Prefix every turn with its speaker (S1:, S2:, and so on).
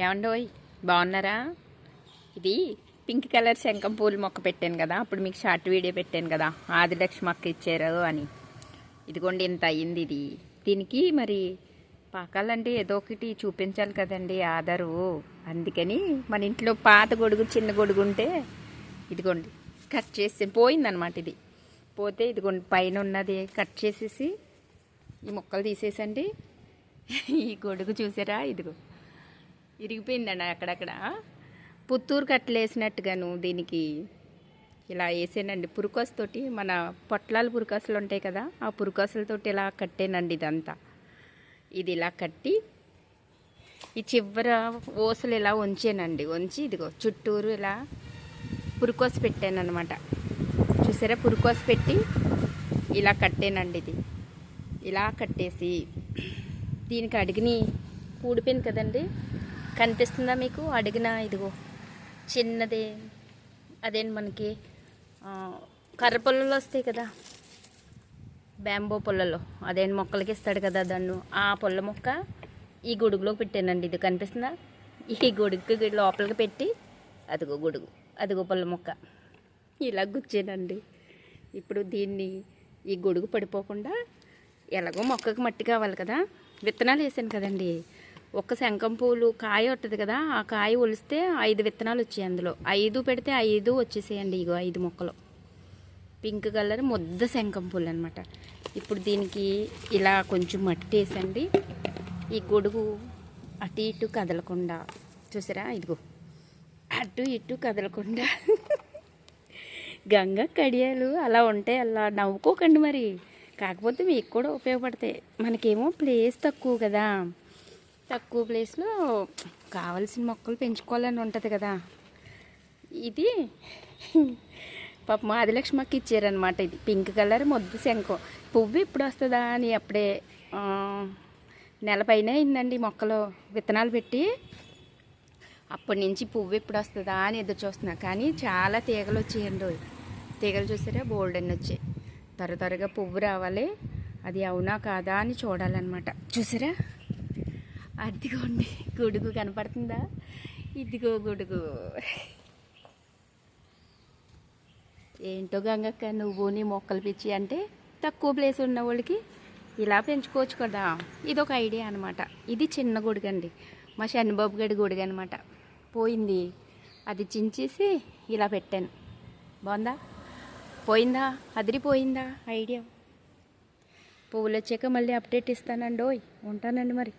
S1: ఏమండోయ్, బాగున్నారా? ఇది పింక్ కలర్ శంఖం పూలు మొక్క పెట్టాను కదా, అప్పుడు మీకు షార్ట్ వీడియో పెట్టాను కదా, ఆదిలక్ష్మి అక్క ఇచ్చారు అని. ఇదిగోండి, ఇంత అయ్యింది ఇది. దీనికి మరి పాకాలంటే ఏదో ఒకటి చూపించాలి కదండి ఆధారు. అందుకని మన ఇంట్లో పాత గొడుగు, చిన్న గొడుగు ఉంటే ఇదిగోండి కట్ చేసి పోయిందనమాట. ఇది పోతే ఇదిగోండి పైన ఉన్నది కట్ చేసేసి ఈ మొక్కలు తీసేసండి. ఈ గొడుగు చూసారా, ఇదిగో ఇరిగిపోయిందండి అక్కడక్కడ. పుత్తూరు కట్టలు వేసినట్టుగాను దీనికి ఇలా వేసానండి. పురుకోసతోటి, మన పొట్లాలు పురుకోసలు ఉంటాయి కదా, ఆ పురుకోసలతోటి ఇలా కట్టేనండి ఇదంతా. ఇది ఇలా కట్టి ఈ చివర ఓసలు ఇలా ఉంచానండి. ఉంచి ఇదిగో చుట్టూరు ఇలా పురుకోస పెట్టాను అనమాట. చూసారా, పురుకోస పెట్టి ఇలా కట్టానండి. ఇది ఇలా కట్టేసి దీనికి అడిగిని ఊడిపోయింది కదండి, కనిపిస్తుందా మీకు? అడిగిన ఇదిగో చిన్నది అదేంటి, మనకి కర్ర పుల్లలు వస్తాయి కదా, బ్యాంబో పుల్లలో, అదేంటి మొక్కలకి ఇస్తాడు కదా దాన్ని, ఆ పుల్ల మొక్క ఈ గొడుగులోకి పెట్టానండి. ఇది కనిపిస్తుందా? ఈ గొడుగు లోపలికి పెట్టి అదిగో గొడుగు, అదిగో పుల్ల మొక్క ఇలా గుచ్చానండి. ఇప్పుడు దీన్ని ఈ గొడుగు పడిపోకుండా, ఎలాగో మొక్కకు మట్టి కావాలి కదా, విత్తనాలు వేసాను కదండి. ఒక్క శంఖం పూలు కాయ వస్తుంది కదా, ఆ కాయ ఒలిస్తే 5 విత్తనాలు వచ్చాయి. అందులో 5 పెడితే 5 వచ్చేసేయండి. ఇగో 5 మొక్కలు పింక్ కలర్ ముద్ద శంఖం పూలు అనమాట. ఇప్పుడు దీనికి ఇలా కొంచెం మట్టి వేసండి. ఈ గొడుగు అటు ఇటు కదలకుండా, చూసారా, ఇదిగో అటు ఇటు కదలకుండా గంగ కడియాలు అలా ఉంటాయి. అలా నవ్వుకోకండి మరి, కాకపోతే మీకు కూడా ఉపయోగపడతాయి. మనకేమో ప్లేస్ తక్కువ కదా, తక్కువ ప్లేస్లో కావాల్సిన మొక్కలు పెంచుకోవాలని ఉంటుంది కదా. ఇది పాపం ఆదిలక్ష్మికి ఇచ్చారనమాట. ఇది పింక్ కలర్ ముద్ద శంఖం పువ్వు ఇప్పుడు వస్తుందా అని అప్పుడే నెల పైన అయిందండి మొక్కలు విత్తనాలు పెట్టి. అప్పటి నుంచి పువ్వు ఎప్పుడు వస్తుందా అని ఎదురు చూస్తున్నా. కానీ చాలా తీగలు వచ్చాయండి. తీగలు చూసారా, బోల్డెన్ వచ్చాయి. త్వరగా పువ్వు రావాలి. అది అవునా కాదా అని చూడాలన్నమాట. చూసారా, అదిగోండి గొడుగు కనపడుతుందా? ఇదిగో గొడుగు. ఏంటో గంగక్క, నువ్వు నీ మొక్కలు పిచ్చి అంటే తక్కువ ప్లేస్ ఉన్న వాళ్ళకి ఇలా పెంచుకోవచ్చు కదా. ఇది ఒక ఐడియా అనమాట. ఇది చిన్న గొడుగు అండి, మా శనిబాబు గడి గొడుగు అనమాట. పోయింది, అది చించేసి ఇలా పెట్టాను. బాగుందా? పోయిందా? అదిరిపోయిందా ఐడియా? పువ్వులు వచ్చాక మళ్ళీ అప్డేట్ ఇస్తానండి. ఉంటానండి మరి.